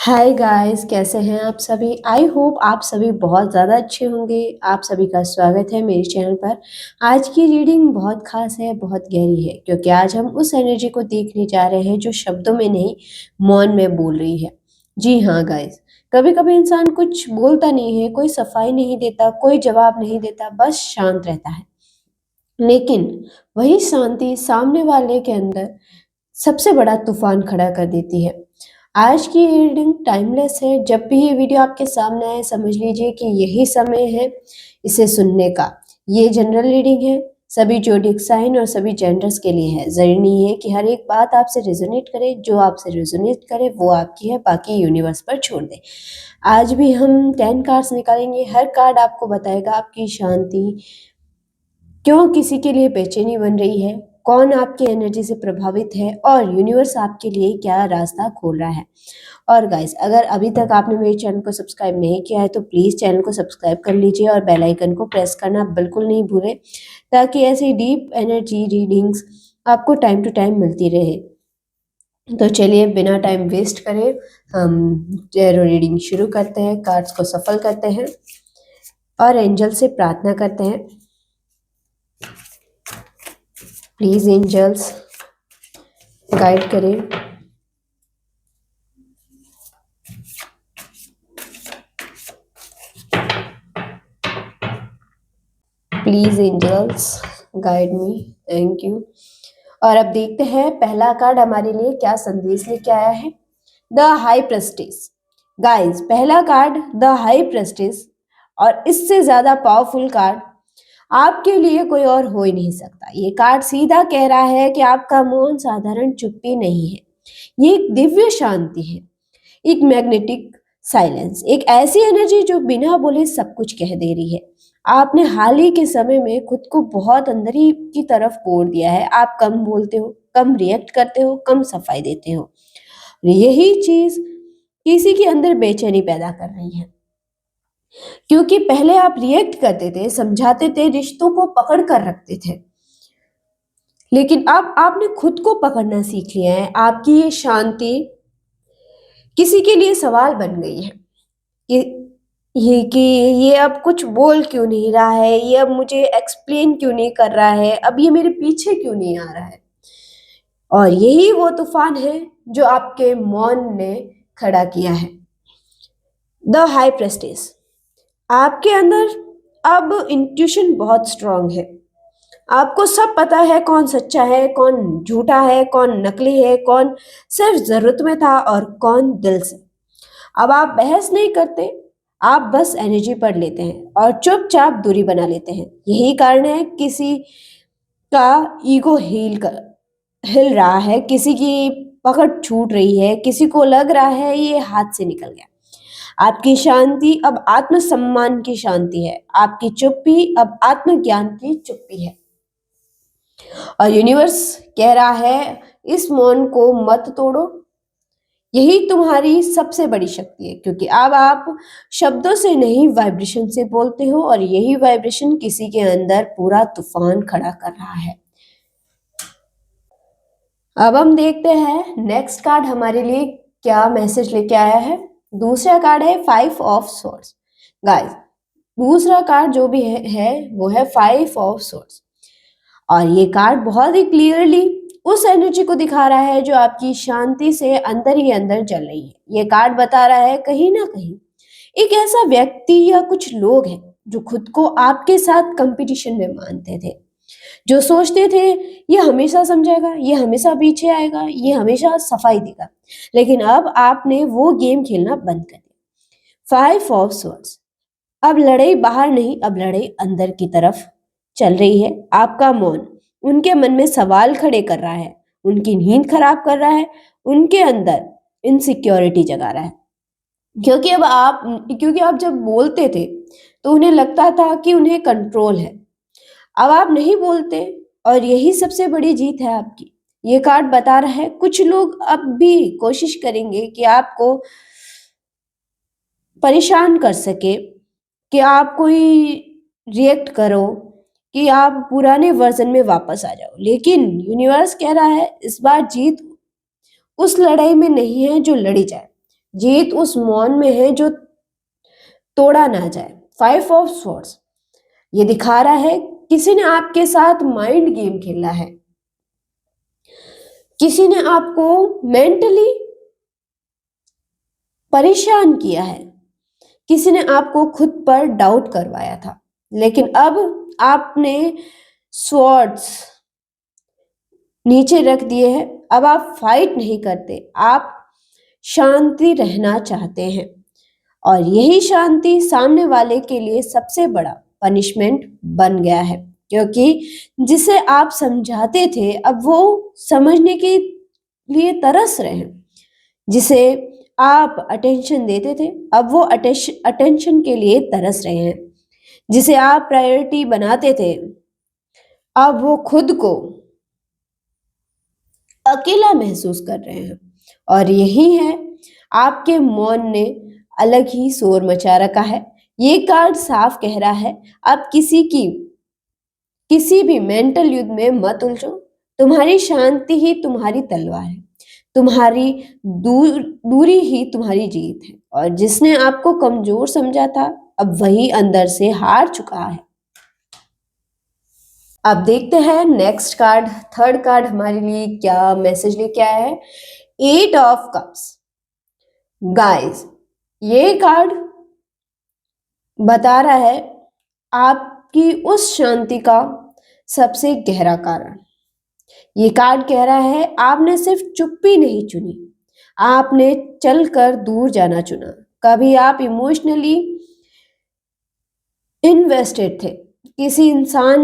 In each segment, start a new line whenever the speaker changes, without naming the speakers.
Hi guys, कैसे हैं आप सभी। आई होप आप सभी बहुत ज़्यादा अच्छे होंगे। आप सभी का स्वागत है मेरे चैनल पर। आज की रीडिंग बहुत खास है, बहुत गहरी है, क्योंकि आज हम उस एनर्जी को देखने जा रहे हैं जो शब्दों में नहीं, मौन में बोल रही है। जी हाँ गाइस, कभी कभी इंसान कुछ बोलता नहीं है, कोई सफाई नहीं देता, कोई जवाब नहीं देता, बस शांत रहता है। लेकिन वही शांति सामने वाले के अंदर सबसे बड़ा तूफान खड़ा कर देती है। आज की रीडिंग टाइमलेस है। जब भी ये वीडियो आपके सामने आए, समझ लीजिए कि यही समय है इसे सुनने का। ये जनरल रीडिंग है, सभी जोडिक साइन और सभी जेंडर्स के लिए है। जरूरी नहीं है कि हर एक बात आपसे रेजोनेट करे। जो आपसे रेजोनेट करे वो आपकी है, बाकी यूनिवर्स पर छोड़ दे। आज भी हम 10 कार्ड्स निकालेंगे। हर कार्ड आपको बताएगा आपकी शांति क्यों किसी के लिए बेचैनी बन रही है, कौन आपकी एनर्जी से प्रभावित है और यूनिवर्स आपके लिए क्या रास्ता खोल रहा है। और गाइस, अगर अभी तक आपने मेरे चैनल को सब्सक्राइब नहीं किया है तो प्लीज़ चैनल को सब्सक्राइब कर लीजिए और बेल आइकन को प्रेस करना बिल्कुल नहीं भूलें, ताकि ऐसी डीप एनर्जी रीडिंग्स आपको टाइम टू टाइम मिलती रहे। तो चलिए बिना टाइम वेस्ट करे हम टैरो रीडिंग शुरू करते हैं। कार्ड्स को सफल करते हैं और एंजल से प्रार्थना करते हैं। प्लीज एंजल्स गाइड करें। Please angels guide me, thank you. और अब देखते हैं पहला कार्ड हमारे लिए क्या संदेश लेके आया है। The high prestige. गाइस, पहला कार्ड द हाई प्रेस्टिस, और इससे ज्यादा पावरफुल कार्ड आपके लिए कोई और हो ही नहीं सकता। ये कार्ड सीधा कह रहा है कि आपका मौन साधारण चुप्पी नहीं है, ये एक दिव्य शांति है, एक मैग्नेटिक साइलेंस, एक ऐसी एनर्जी जो बिना बोले सब कुछ कह दे रही है। आपने हाल ही के समय में खुद को बहुत अंदर ही की तरफ मोड़ दिया है। आप कम बोलते हो, कम रिएक्ट करते हो, कम सफाई देते हो। यही चीज किसी के अंदर बेचैनी पैदा कर रही है, क्योंकि पहले आप रिएक्ट करते थे, समझाते थे, रिश्तों को पकड़ कर रखते थे, लेकिन अब आपने खुद को पकड़ना सीख लिया है। आपकी ये शांति किसी के लिए सवाल बन गई है कि ये अब कुछ बोल क्यों नहीं रहा है, ये अब मुझे एक्सप्लेन क्यों नहीं कर रहा है, अब ये मेरे पीछे क्यों नहीं आ रहा है। और यही वो तूफान है जो आपके मौन ने खड़ा किया है। The high prestige. आपके अंदर अब इंट्यूशन बहुत स्ट्रांग है। आपको सब पता है कौन सच्चा है, कौन झूठा है, कौन नकली है, कौन सिर्फ जरूरत में था और कौन दिल से। अब आप बहस नहीं करते, आप बस एनर्जी पढ़ लेते हैं और चुपचाप दूरी बना लेते हैं। यही कारण है किसी का ईगो हिल रहा है, किसी की पकड़ छूट रही है, किसी को लग रहा है ये हाथ से निकल गया। आपकी शांति अब आत्मसम्मान की शांति है, आपकी चुप्पी अब आत्मज्ञान की चुप्पी है। और यूनिवर्स कह रहा है इस मौन को मत तोड़ो। यही तुम्हारी सबसे बड़ी शक्ति है, क्योंकि अब आप शब्दों से नहीं, वाइब्रेशन से बोलते हो, और यही वाइब्रेशन किसी के अंदर पूरा तूफान खड़ा कर रहा है। अब हम देखते हैं नेक्स्ट कार्ड हमारे लिए क्या मैसेज लेके आया है। दूसरा कार्ड है 5 ऑफ सॉर्ड्स। गाइस, दूसरा कार्ड जो भी है वो है 5 ऑफ सॉर्ड्स, और ये कार्ड बहुत ही क्लियरली उस एनर्जी को दिखा रहा है जो आपकी शांति से अंदर ही अंदर जल रही है। ये कार्ड बता रहा है कहीं ना कहीं एक ऐसा व्यक्ति या कुछ लोग हैं जो खुद को आपके साथ कंपटीशन में मानते थे, जो सोचते थे ये हमेशा समझेगा, ये हमेशा पीछे आएगा, ये हमेशा सफाई देगा। लेकिन अब आपने वो गेम खेलना बंद कर दिया। 5 ऑफ सॉर्ड्स। अब लड़ाई बाहर नहीं, अब लड़ाई अंदर की तरफ चल रही है। आपका मौन उनके मन में सवाल खड़े कर रहा है, उनकी नींद खराब कर रहा है, उनके अंदर इनसिक्योरिटी जगा रहा है। क्योंकि आप जब बोलते थे तो उन्हें लगता था कि उन्हें कंट्रोल है। अब आप नहीं बोलते, और यही सबसे बड़ी जीत है आपकी। ये कार्ड बता रहा है कुछ लोग अब भी कोशिश करेंगे कि आपको परेशान कर सके, कि आप कोई रिएक्ट करो, कि आप पुराने वर्जन में वापस आ जाओ। लेकिन यूनिवर्स कह रहा है इस बार जीत उस लड़ाई में नहीं है जो लड़ी जाए, जीत उस मौन में है जो तोड़ा ना जाए। 5 ऑफ स्वॉर्ड्स ये दिखा रहा है किसी ने आपके साथ माइंड गेम खेला है, किसी ने आपको मेंटली परेशान किया है, किसी ने आपको खुद पर डाउट करवाया था, लेकिन अब आपने स्वॉर्ड्स नीचे रख दिए हैं। अब आप फाइट नहीं करते, आप शांति रहना चाहते हैं। और यही शांति सामने वाले के लिए सबसे बड़ा पनिशमेंट बन गया है, क्योंकि जिसे आप समझाते थे अब वो समझने के लिए तरस रहे हैं। जिसे आप अटेंशन देते थे अब वो अटेंशन के लिए तरस रहे हैं। जिसे आप प्रायोरिटी बनाते थे अब वो खुद को अकेला महसूस कर रहे हैं। और यही है, आपके मौन ने अलग ही शोर मचा रखा है। ये कार्ड साफ कह रहा है अब किसी भी मेंटल युद्ध में मत उलझो। तुम्हारी शांति ही तुम्हारी तलवार है, तुम्हारी दूरी ही तुम्हारी जीत है। और जिसने आपको कमजोर समझा था अब वही अंदर से हार चुका है। अब देखते हैं नेक्स्ट कार्ड, थर्ड कार्ड हमारे लिए क्या मैसेज लेके आया है। 8 ऑफ कप्स। गाइस, ये कार्ड बता रहा है आपकी उस शांति का सबसे गहरा कारण। ये कार्ड कह रहा है आपने सिर्फ चुप्पी नहीं चुनी, आपने चलकर दूर जाना चुना। कभी आप इमोशनली इन्वेस्टेड थे किसी इंसान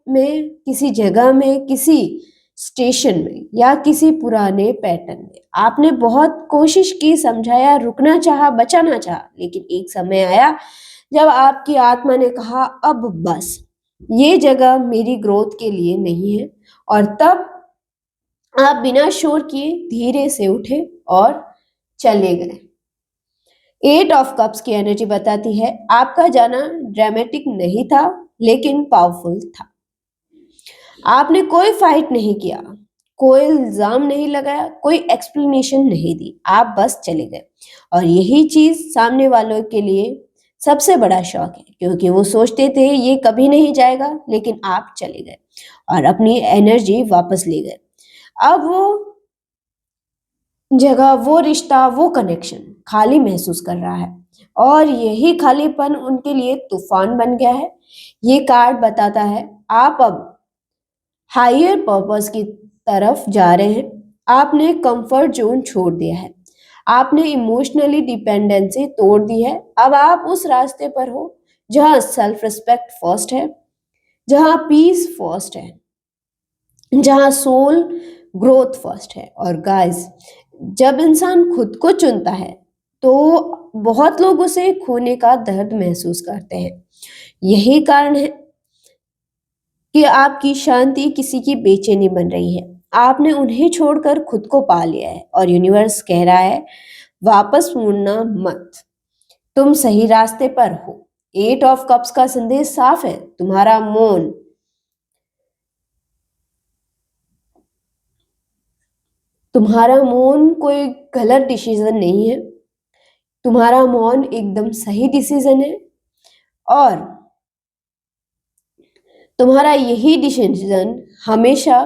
में, किसी जगह में, किसी स्टेशन में या किसी पुराने पैटर्न में। आपने बहुत कोशिश की, समझाया, रुकना चाहा, बचाना चाहा, लेकिन एक समय आया जब आपकी आत्मा ने कहा अब बस, ये जगह मेरी ग्रोथ के लिए नहीं है। और तब आप बिना शोर किए धीरे से उठे और चले गए। 8 ऑफ कप्स की एनर्जी बताती है आपका जाना ड्रामेटिक नहीं था लेकिन पावरफुल था। आपने कोई फाइट नहीं किया, कोई इल्जाम नहीं लगाया, कोई एक्सप्लेनेशन नहीं दी, आप बस चले गए। और यही चीज सामने वालों के लिए सबसे बड़ा शौक है, क्योंकि वो सोचते थे ये कभी नहीं जाएगा, लेकिन आप चले गए और अपनी एनर्जी वापस ले गए। अब वो जगह, वो रिश्ता, वो कनेक्शन खाली महसूस कर रहा है और यही खालीपन उनके लिए तूफान बन गया है। ये कार्ड बताता है आप अब हायर पर्पस की तरफ जा रहे हैं। आपने कंफर्ट जोन छोड़ दिया है, आपने इमोशनली डिपेंडेंसी तोड़ दी है। अब आप उस रास्ते पर हो जहां सेल्फ रिस्पेक्ट फर्स्ट है, जहां पीस फर्स्ट है, जहां सोल ग्रोथ फर्स्ट है। और गाइस, जब इंसान खुद को चुनता है तो बहुत लोग उसे खोने का दर्द महसूस करते हैं। यही कारण है कि आपकी शांति किसी की बेचैनी बन रही है। आपने उन्हें छोड़कर खुद को पा लिया है और यूनिवर्स कह रहा है वापस मुड़ना मत, तुम सही रास्ते पर हो। 8 ऑफ कप्स का संदेश साफ है, तुम्हारा मौन कोई गलत डिसीजन नहीं है, तुम्हारा मौन एकदम सही डिसीजन है। और तुम्हारा यही डिसीजन हमेशा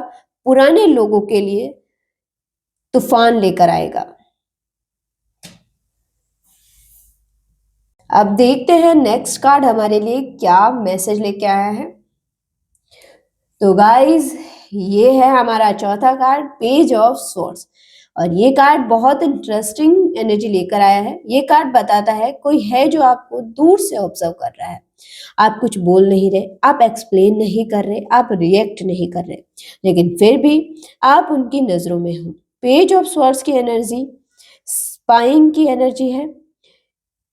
पुराने लोगों के लिए तूफान लेकर आएगा। अब देखते हैं नेक्स्ट कार्ड हमारे लिए क्या मैसेज लेके आया है। तो गाइस, ये है हमारा चौथा कार्ड, पेज ऑफ स्वॉर्ड्स। और ये कार्ड बहुत इंटरेस्टिंग एनर्जी लेकर आया है। ये कार्ड बताता है कोई है जो आपको दूर से ऑब्जर्व कर रहा है। आप कुछ बोल नहीं रहे, आप एक्सप्लेन नहीं कर रहे, आप रिएक्ट नहीं कर रहे, लेकिन फिर भी आप उनकी नजरों में हो। पेज ऑफ स्वॉर्ड्स की एनर्जी स्पाइंग की एनर्जी है,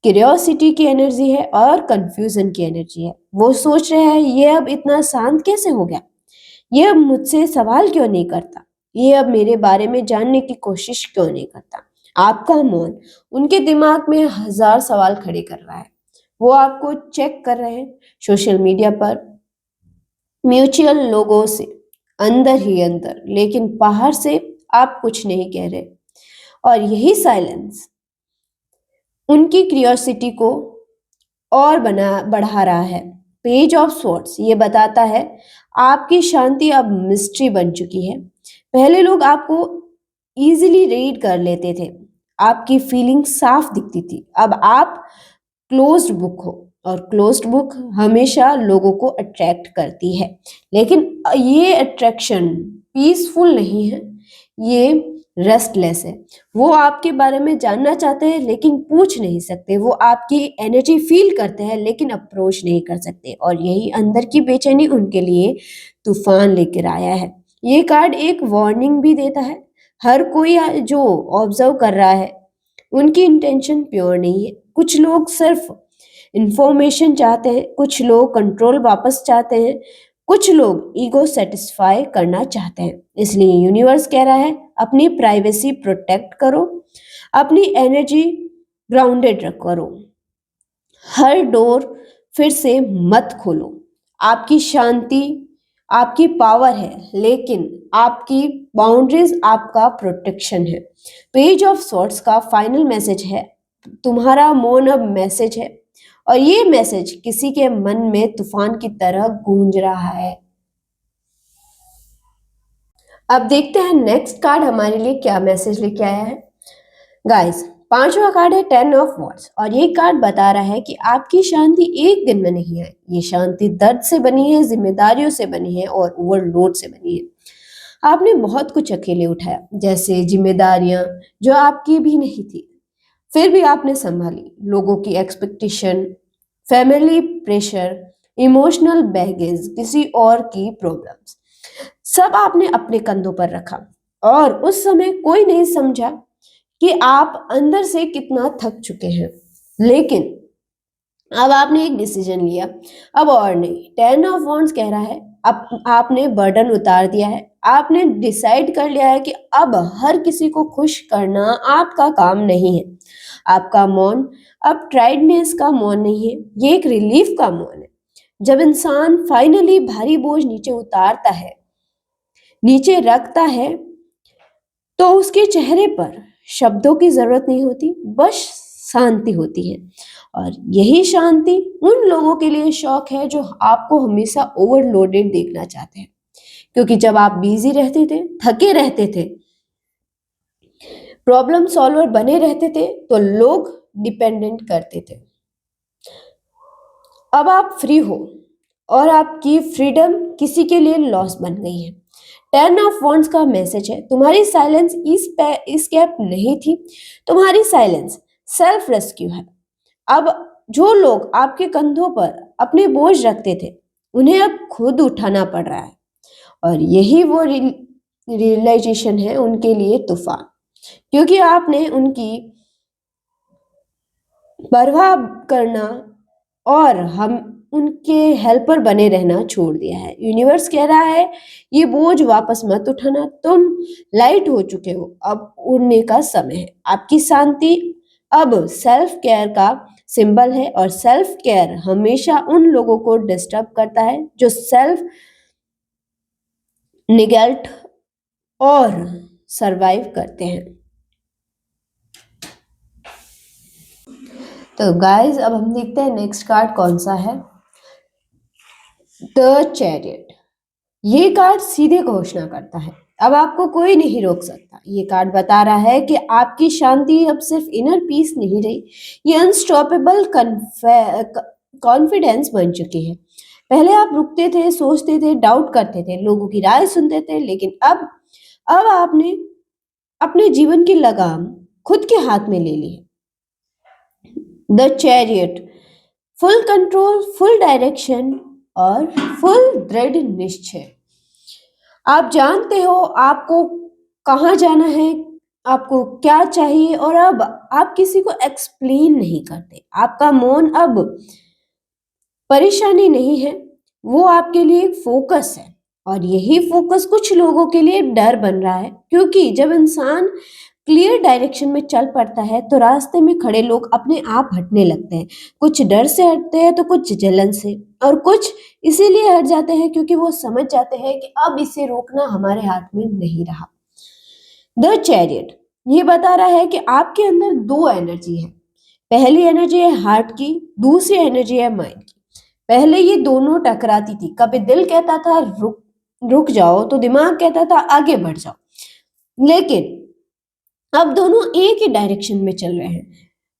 क्यूरियोसिटी की एनर्जी है और कंफ्यूजन की एनर्जी है। वो सोच रहे हैं ये अब इतना शांत कैसे हो गया, ये अब मुझसे सवाल क्यों नहीं करता, ये अब मेरे बारे में जानने की कोशिश क्यों नहीं करता। आपका मौन उनके दिमाग में हजार सवाल खड़े कर रहा है। वो आपको चेक कर रहे हैं सोशल मीडिया पर, म्यूचुअल लोगों से, अंदर ही अंदर, लेकिन बाहर से आप कुछ नहीं कह रहे। और यही साइलेंस उनकी क्यूरियोसिटी को और बढ़ा रहा है। पेज ऑफ स्वॉर्ड्स ये बताता है आपकी शांति अब मिस्ट्री बन चुकी है। पहले लोग आपको इजीली रीड कर लेते थे, आपकी फीलिंग साफ दिखती थी। अब आप क्लोज्ड बुक हो, और क्लोज्ड बुक हमेशा लोगों को अट्रैक्ट करती है, लेकिन ये अट्रैक्शन पीसफुल नहीं है, ये रेस्टलेस है। वो आपके बारे में जानना चाहते हैं लेकिन पूछ नहीं सकते, वो आपकी एनर्जी फील करते हैं लेकिन अप्रोच नहीं कर सकते, और यही अंदर की बेचैनी उनके लिए तूफान लेकर आया है। ये कार्ड एक वार्निंग भी देता है, हर कोई जो ऑब्जर्व कर रहा है उनकी इंटेंशन प्योर नहीं है। कुछ लोग सिर्फ इंफॉर्मेशन चाहते हैं, कुछ लोग कंट्रोल वापस चाहते हैं, कुछ लोग ईगो सेटिस्फाई करना चाहते हैं। इसलिए यूनिवर्स कह रहा है अपनी प्राइवेसी प्रोटेक्ट करो, अपनी एनर्जी ग्राउंडेड करो, हर डोर फिर से मत खोलो। आपकी शांति आपकी पावर है, लेकिन आपकी बाउंड्रीज आपका प्रोटेक्शन है। पेज ऑफ सॉर्ट्स का फाइनल मैसेज है, तुम्हारा मौन अब मैसेज है, और ये मैसेज किसी के मन में तूफान की तरह गूंज रहा है। अब देखते हैं नेक्स्ट कार्ड हमारे लिए क्या मैसेज लेके आया है। गाइस, पांचवा कार्ड है 10 ऑफ वॉन्ड्स, और ये कार्ड बता रहा है कि आपकी शांति एक दिन में नहीं है। ये शांति दर्द से बनी है, जिम्मेदारियों से बनी है, और ओवरलोड से बनी है। आपने बहुत कुछ अकेले उठाया, जैसे जिम्मेदारियां जो आपकी भी नहीं थी, फिर भी आपने संभाली। लोगों की expectation, family pressure, emotional baggage, किसी और की प्रॉब्लम्स, सब आपने अपने कंधों पर रखा, और उस समय कोई नहीं समझा कि आप अंदर से कितना थक चुके हैं। लेकिन अब आपने एक डिसीजन लिया, अब और नहीं। 10 ऑफ वॉन्ड्स कह रहा है अब आपने बर्डन उतार दिया है, आपने डिसाइड कर लिया है कि अब हर किसी को खुश करना आपका काम नहीं है। आपका मौन अब ट्राइडनेस का मौन नहीं है, ये एक रिलीफ का मौन है। जब इंसान फाइनली भारी बोझ नीचे उतारता है, नीचे रखता है, तो उसके चेहरे पर शब्दों की जरूरत नहीं होती, बस शांति होती है। और यही शांति उन लोगों के लिए शौक है जो आपको हमेशा ओवरलोडेड देखना चाहते हैं, क्योंकि जब आप बिजी रहते थे, थके रहते थे, प्रॉब्लम सॉल्वर बने रहते थे, तो लोग डिपेंडेंट करते थे। अब आप फ्री हो, और आपकी फ्रीडम किसी के लिए लॉस बन गई है। 10 ऑफ वॉन्ड्स का मैसेज है तुम्हारी साइलेंस एस्केप नहीं थी, तुम्हारी साइलेंस सेल्फ रेस्क्यू है। अब जो लोग आपके कंधों पर अपने बोझ रखते थे, उन्हें अब खुद उठाना पड़ रहा है, और यही वो रियलाइजेशन है उनके लिए तूफान, क्योंकि आपने उनकी परवाह करना और हम उनके हेल्पर बने रहना छोड़ दिया है। यूनिवर्स कह रहा है ये बोझ वापस मत उठाना, तुम लाइट हो चुके हो, अब उड़ने का समय है। आपकी शांति अब सेल्फ केयर का सिंबल है, और सेल्फ केयर हमेशा उन लोगों को डिस्टर्ब करता है जो सेल्फ निगेल्ट और सरवाइव करते हैं। तो गाइस, अब हम देखते हैं नेक्स्ट कार्ड कौन सा है। द चैरियट, ये कार्ड सीधे घोषणा करता है अब आपको कोई नहीं रोक सकता। ये कार्ड बता रहा है कि आपकी शांति अब सिर्फ इनर पीस नहीं रही, ये अनस्टॉपेबल कॉन्फिडेंस बन चुकी है। पहले आप रुकते थे, सोचते थे, डाउट करते थे, लोगों की राय सुनते थे, लेकिन अब आपने अपने जीवन की लगाम खुद के हाथ में ले ली है। The chariot, full control, full direction और फुल दृढ़ निश्चय। आप जानते हो आपको कहाँ जाना है, आपको क्या चाहिए, और अब आप किसी को एक्सप्लेन नहीं करते। आपका मौन अब परेशानी नहीं है, वो आपके लिए एक फोकस है, और यही फोकस कुछ लोगों के लिए डर बन रहा है, क्योंकि जब इंसान क्लियर डायरेक्शन में चल पड़ता है तो रास्ते में खड़े लोग अपने आप हटने लगते हैं। कुछ डर से हटते हैं तो कुछ जलन से, और कुछ इसीलिए हट जाते हैं क्योंकि वो समझ जाते हैं कि अब इसे रोकना हमारे हाथ में नहीं रहा। द चैरियट ये बता रहा है कि आपके अंदर दो एनर्जी है, पहली एनर्जी है हार्ट की, दूसरी एनर्जी है माइंड की। पहले ये दोनों टकराती थी, कभी दिल कहता था रुक रुक जाओ तो दिमाग कहता था आगे बढ़ जाओ। लेकिन अब दोनों एक ही डायरेक्शन में चल रहे हैं,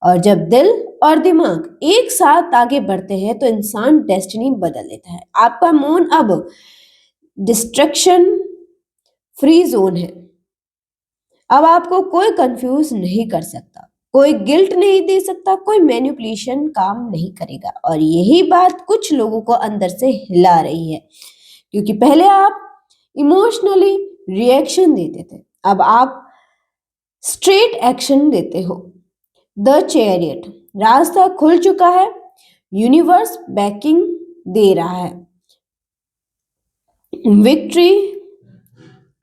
और जब दिल और दिमाग एक साथ आगे बढ़ते हैं तो इंसान डेस्टिनी बदल लेता है। आपका मून अब डिस्ट्रैक्शन फ्री जोन है। अब आपको कोई कंफ्यूज नहीं कर सकता, कोई गिल्ट नहीं दे सकता, कोई मैनिपुलेशन काम नहीं करेगा। और यही बात कुछ लोगों को अंदर से हिला रही है, क्योंकि पहले आप इमोशनली रिएक्शन देते थे, अब आप स्ट्रेट एक्शन देते हो। द चैरियट, रास्ता खुल चुका है, यूनिवर्स बैकिंग दे रहा है, विक्ट्री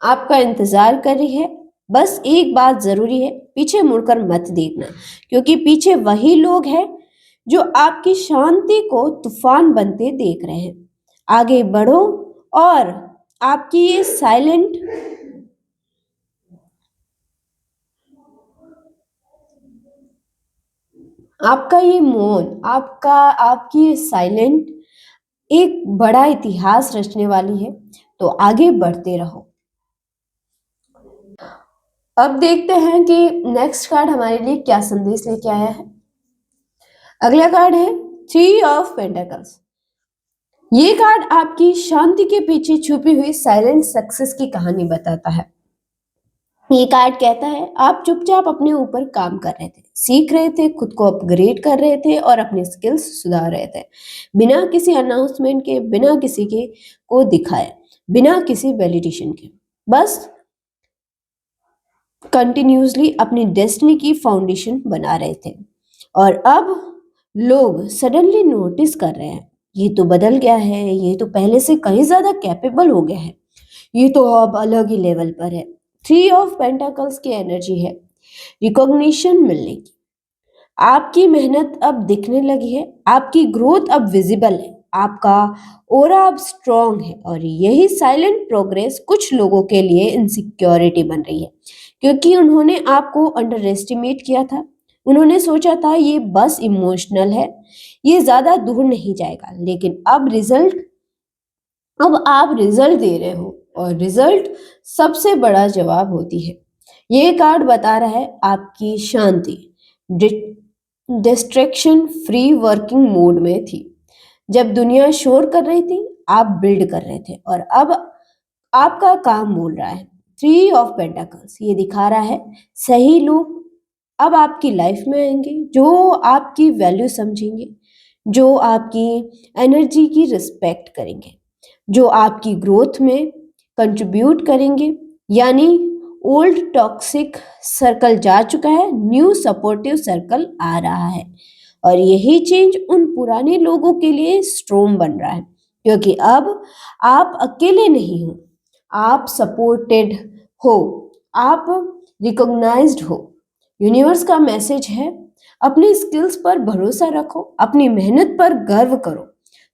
आपका इंतजार कर रही है। बस एक बात जरूरी है, पीछे मुड़कर मत देखना, क्योंकि पीछे वही लोग हैं जो आपकी शांति को तूफान बनते देख रहे हैं। आगे बढ़ो, और आपकी ये साइलेंट आपका ये मौन, आपकी साइलेंट एक बड़ा इतिहास रचने वाली है। तो आगे बढ़ते रहो। अब देखते हैं कि नेक्स्ट कार्ड हमारे लिए क्या संदेश लेके आया है। अगला कार्ड है थ्री ऑफ पेंटाकल्स। ये कार्ड आपकी शांति के पीछे छुपी हुई साइलेंट सक्सेस की कहानी बताता है। ये कार्ड कहता है आप चुपचाप अपने ऊपर काम कर रहे थे, सीख रहे थे, खुद को अपग्रेड कर रहे थे और अपने स्किल्स सुधार रहे थे, बिना किसी अनाउंसमेंट के, बिना किसी के को दिखाए, बिना किसी वैलिडेशन के। बस कंटिन्यूसली अपनी डेस्टिनी की फाउंडेशन बना रहे थे। और अब लोग सडनली नोटिस कर रहे हैं, ये तो बदल गया है, ये तो पहले से कहीं ज्यादा कैपेबल हो गया है, ये तो अब अलग ही लेवल पर है। थ्री ऑफ पेंटाकल्स की एनर्जी है रिकॉग्निशन मिलने की। आपकी मेहनत अब दिखने लगी है, आपकी ग्रोथ अब विजिबल है, आपका ओरा अब स्ट्रांग है। और यही साइलेंट प्रोग्रेस कुछ लोगों के लिए इनसिक्योरिटी बन रही है, क्योंकि उन्होंने आपको अंडर एस्टिमेट किया था। उन्होंने सोचा था ये बस इमोशनल है, ये ज्यादा दूर नहीं जाएगा। लेकिन अब आप रिजल्ट दे रहे हो, और रिजल्ट सबसे बड़ा जवाब होती है। ये कार्ड बता रहा है आपकी शांति डिस्ट्रैक्शन फ्री वर्किंग मोड में थी। जब दुनिया शोर कर रही थी, आप बिल्ड कर रहे थे, और अब आपका काम बोल रहा है। थ्री ऑफ पेंटाकल्स ये दिखा रहा है सही लोग अब आपकी लाइफ में आएंगे, जो आपकी वैल्यू समझेंगे, जो आपकी एनर्जी की रिस्पेक्ट करेंगे, जो आपकी ग्रोथ में कंट्रीब्यूट करेंगे। यानी ओल्ड टॉक्सिक सर्कल जा चुका है, न्यू सपोर्टिव सर्कल आ रहा है। और यही चेंज उन पुराने लोगों के लिए स्ट्रोम बन रहा है, क्योंकि अब आप अकेले नहीं हो, आप सपोर्टेड हो, आप रिकॉग्नाइज्ड हो। यूनिवर्स का मैसेज है अपनी स्किल्स पर भरोसा रखो, अपनी मेहनत पर गर्व करो।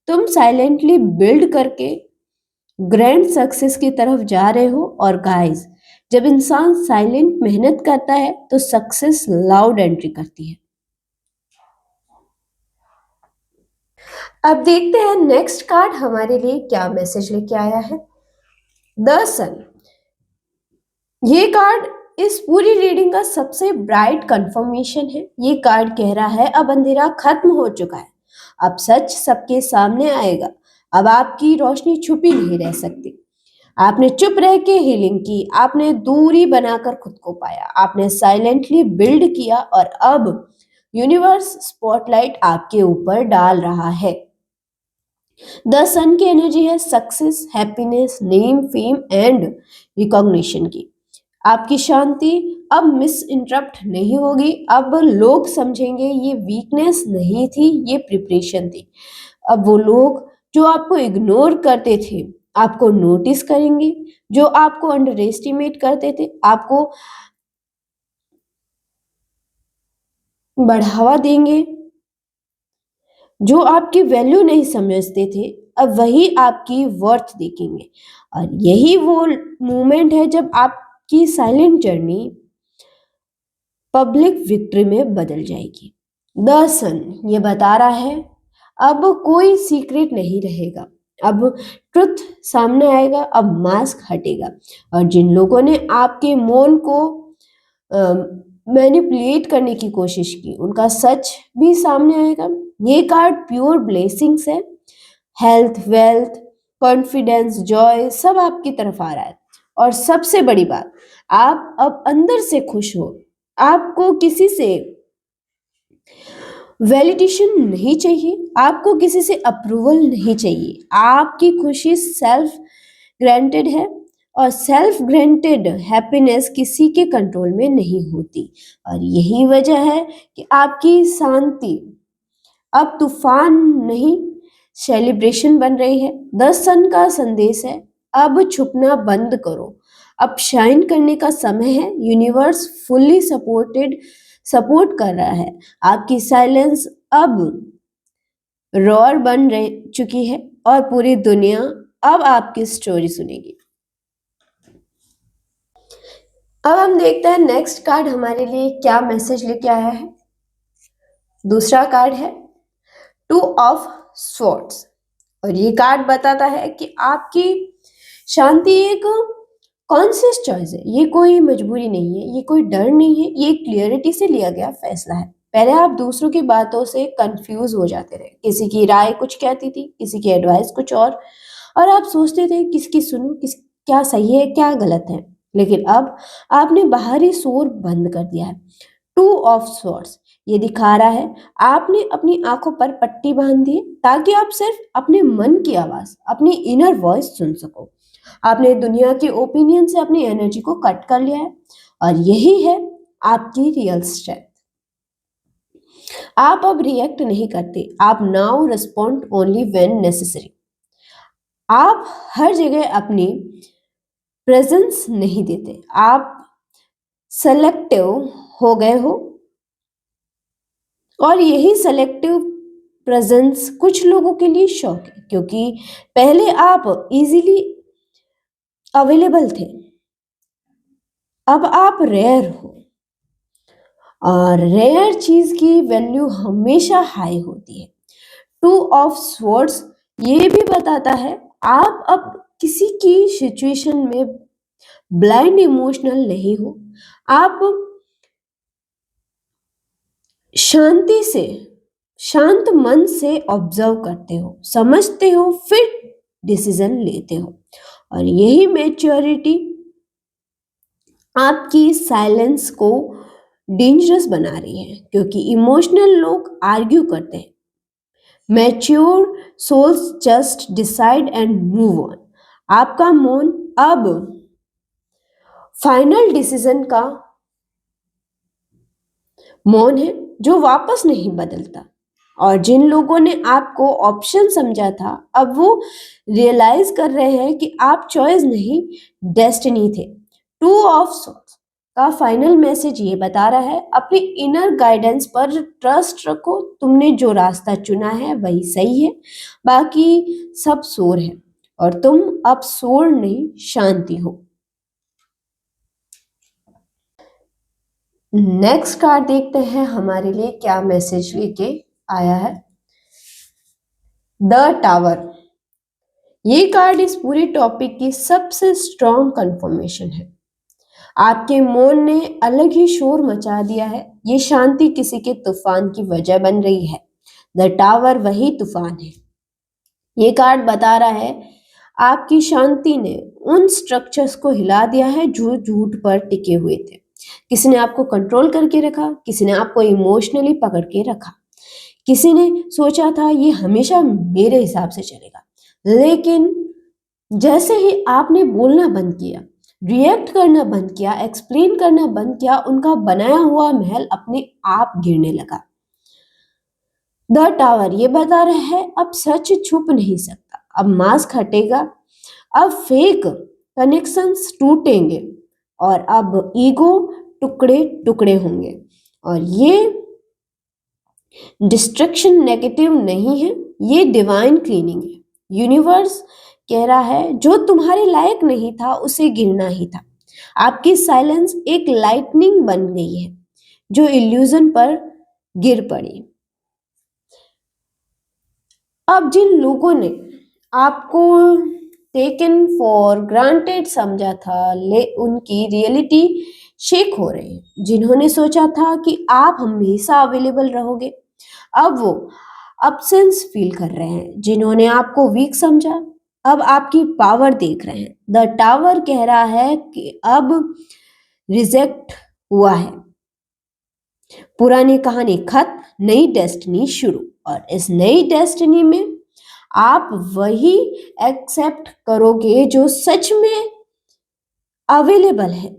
तुम साइलेंटली बिल्ड करके ग्रैंड सक्सेस की तरफ जा रहे हो। और गाइस, जब इंसान साइलेंट मेहनत करता है तो सक्सेस लाउड एंट्री करती है। अब देखते हैं नेक्स्ट कार्ड हमारे लिए क्या मैसेज लेके आया है। द सन, ये कार्ड इस पूरी रीडिंग का सबसे ब्राइट कंफर्मेशन है। ये कार्ड कह रहा है अब अंधेरा खत्म हो चुका है, अब सच सबके सामने आएगा, अब आपकी रोशनी छुपी नहीं रह सकती। आपने चुप रह के हीलिंग की, आपने दूरी बनाकर खुद को पाया, आपने साइलेंटली बिल्ड किया, और अब यूनिवर्स स्पॉटलाइट आपके ऊपर डाल रहा है। द सन की एनर्जी है success, happiness, name, fame and recognition की। आपकी शांति अब मिस इंटरप्ट नहीं होगी, अब लोग समझेंगे ये वीकनेस नहीं थी, ये प्रिपरेशन थी। अब वो लोग जो आपको इग्नोर करते थे आपको नोटिस करेंगे, जो आपको अंडर एस्टिमेट करते थे आपको बढ़ावा देंगे, जो आपकी वैल्यू नहीं समझते थे अब वही आपकी वर्थ देखेंगे। और यही वो मोमेंट है जब आपकी साइलेंट जर्नी पब्लिक विक्ट्री में बदल जाएगी। द सन ये बता रहा है अब कोई सीक्रेट नहीं रहेगा, अब ट्रुथ सामने आएगा, अब मास्क हटेगा। और जिन लोगों ने आपके मौन को मैनिपुलेट करने की कोशिश की उनका सच भी सामने आएगा। ये कार्ड प्योर ब्लेसिंग्स है, हेल्थ, वेल्थ, कॉन्फिडेंस, जॉय सब आपकी तरफ आ रहा है। और सबसे बड़ी बात, आप अब अंदर से खुश हो, आपको किसी से वैलिडेशन नहीं चाहिए, आपको किसी से अप्रूवल नहीं चाहिए, आपकी खुशी सेल्फ ग्रांटेड है। और सेल्फ ग्रांटेड हैप्पीनेस किसी के कंट्रोल में नहीं होती। और यही वजह है कि आपकी शांति अब तूफान नहीं, सेलिब्रेशन बन रही है। द सन का संदेश है अब छुपना बंद करो, अब शाइन करने का समय है। यूनिवर्स फुल्ली सपोर्ट कर रहा है। आपकी साइलेंस अब रॉर बन रही चुकी है और पूरी दुनिया अब आपकी स्टोरी सुनेगी। अब हम देखते हैं नेक्स्ट कार्ड हमारे लिए क्या मैसेज लेके आया है। दूसरा कार्ड है टू ऑफ स्वॉर्ड्स और ये कार्ड बताता है कि आपकी शांति एक कॉन्शियस चॉइस है, ये कोई मजबूरी नहीं है, ये कोई डर नहीं है, ये क्लियरिटी से लिया गया फैसला है। पहले आप दूसरों की बातों से कंफ्यूज हो जाते रहे, किसी की राय कुछ कहती थी, किसी की एडवाइस कुछ और आप सोचते थे किसकी सुनूं, किस क्या सही है क्या गलत है। लेकिन अब आपने बाहरी शोर बंद कर दिया है। टू ऑफ स्वॉर्ड्स ये दिखा रहा है आपने अपनी आंखों पर पट्टी बांध दी ताकि आप सिर्फ अपने मन की आवाज, अपनी इनर वॉइस सुन सको। आपने दुनिया के ओपिनियन से अपनी एनर्जी को कट कर लिया है और यही है आपकी रियल स्ट्रेंथ। आप अब रिएक्ट नहीं करते, आप now respond only when necessary. आप हर जगह अपनी प्रेजेंस नहीं देते, आप सेलेक्टिव हो गए हो। और यही सेलेक्टिव प्रेजेंस कुछ लोगों के लिए शौक है, क्योंकि पहले आप इजीली अवेलेबल थे, अब आप रेयर हो और रेयर चीज की वैल्यू हमेशा हाई होती है। टू ऑफ स्वॉर्ड्स ये भी बताता है आप अब किसी की सिचुएशन में ब्लाइंड इमोशनल नहीं हो, आप शांति से, शांत मन से ऑब्जर्व करते हो, समझते हो, फिर डिसीजन लेते हो। और यही मैच्योरिटी आपकी साइलेंस को डेंजरस बना रही है, क्योंकि इमोशनल लोग आर्ग्यू करते हैं, mature souls just decide and move on. आपका मौन अब फाइनल डिसीजन का मौन है जो वापस नहीं बदलता। और जिन लोगों ने आपको ऑप्शन समझा था अब वो रियलाइज कर रहे हैं कि आप चॉइस नहीं डेस्टिनी थे। टू ऑफ सॉर्ड्स का फाइनल मैसेज ये बता रहा है अपनी इनर गाइडेंस पर ट्रस्ट रखो, तुमने जो रास्ता चुना है वही सही है, बाकी सब शोर है और तुम अब शोर नहीं शांति हो। नेक्स्ट कार्ड देखते हैं हमारे लिए क्या मैसेज लेके आया है। द टावर ये कार्ड इस पूरे टॉपिक की सबसे स्ट्रॉन्ग कंफर्मेशन है। आपके मौन ने अलग ही शोर मचा दिया है, ये शांति किसी के तूफान की वजह बन रही है। द टावर वही तूफान है। ये कार्ड बता रहा है आपकी शांति ने उन स्ट्रक्चर्स को हिला दिया है जो झूठ पर टिके हुए थे। किसी ने आपको कंट्रोल करके रखा, किसी ने आपको इमोशनली पकड़ के रखा, किसी ने सोचा था ये हमेशा मेरे हिसाब से चलेगा। लेकिन जैसे ही आपने बोलना बंद किया, रिएक्ट करना बंद किया, एक्सप्लेन करना बंद किया, उनका बनाया हुआ महल अपने आप गिरने लगा। द टावर ये बता रहा है अब सच छुप नहीं सकता, अब मास्क हटेगा, अब फेक कनेक्शंस टूटेंगे और अब ईगो टुकड़े टुकड़े होंगे। और ये डिस्ट्रक्शन नेगेटिव नहीं है, ये डिवाइन क्लीनिंग है। यूनिवर्स कह रहा है जो तुम्हारे लायक नहीं था उसे गिरना ही था। आपकी साइलेंस एक लाइटनिंग बन गई है जो इल्यूजन पर गिर पड़ी। अब जिन लोगों ने आपको टेकन फॉर ग्रांटेड समझा था, ले उनकी रियलिटी शेक हो रही है। जिन्होंने सोचा था कि आप हमेशा अवेलेबल रहोगे, अब वो अब्सेंस फील कर रहे हैं। जिन्होंने आपको वीक समझा, अब आपकी पावर देख रहे हैं। द टावर कह रहा है कि अब रिजेक्ट हुआ है, पुरानी कहानी खत्म, नई डेस्टिनी शुरू। और इस नई डेस्टिनी में आप वही एक्सेप्ट करोगे जो सच में अवेलेबल है,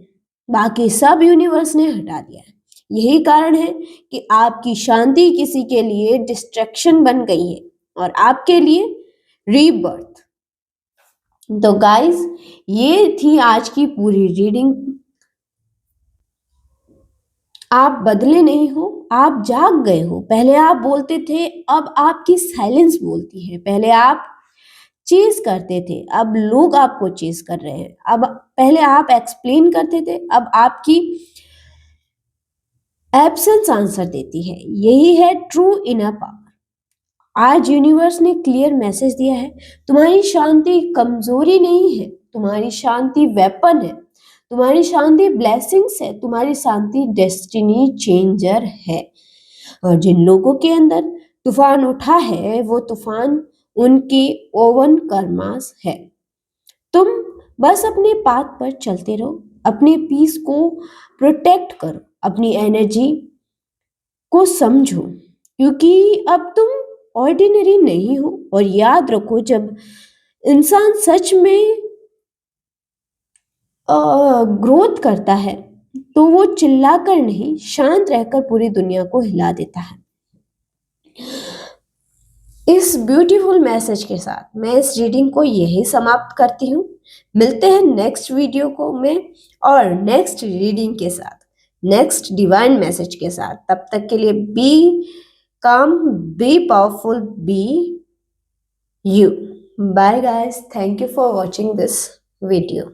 बाकी सब यूनिवर्स ने हटा दिया है। यही कारण है कि आपकी शांति किसी के लिए डिस्ट्रैक्शन बन गई है और आपके लिए रीबर्थ। तो गाइस, ये थी आज की पूरी रीडिंग। आप बदले नहीं हो, आप जाग गए हो। पहले आप बोलते थे, अब आपकी साइलेंस बोलती है। पहले आप चीज करते थे, अब लोग आपको चीज कर रहे हैं। अब पहले आप एक्सप्लेन करते थे, अब आपकी एब्सेंस आंसर देती है। यही है ट्रू इनर पावर। आज यूनिवर्स ने क्लियर मैसेज दिया है, तुम्हारी शांति कमजोरी नहीं है, तुम्हारी शांति वेपन है, तुम्हारी शांति ब्लेसिंग्स है, तुम्हारी शांति डेस्टिनी चेंजर है। और जिन लोगों के अंदर तूफान उठा है, वो तूफान उनकी ओवन कर्मास है। तुम बस अपने पाथ पर चलते रहो, अपने पीस को प्रोटेक्ट करो, अपनी एनर्जी को समझो, क्योंकि अब तुम ऑर्डिनरी नहीं हो। और याद रखो, जब इंसान सच में ग्रोथ करता है तो वो चिल्लाकर नहीं, शांत रहकर पूरी दुनिया को हिला देता है। इस ब्यूटीफुल मैसेज के साथ मैं इस रीडिंग को यही समाप्त करती हूँ। मिलते हैं नेक्स्ट वीडियो को में और नेक्स्ट रीडिंग के साथ, नेक्स्ट डिवाइन मैसेज के साथ। तब तक के लिए be calm, be powerful, be you. Bye guys, thank you for watching this video.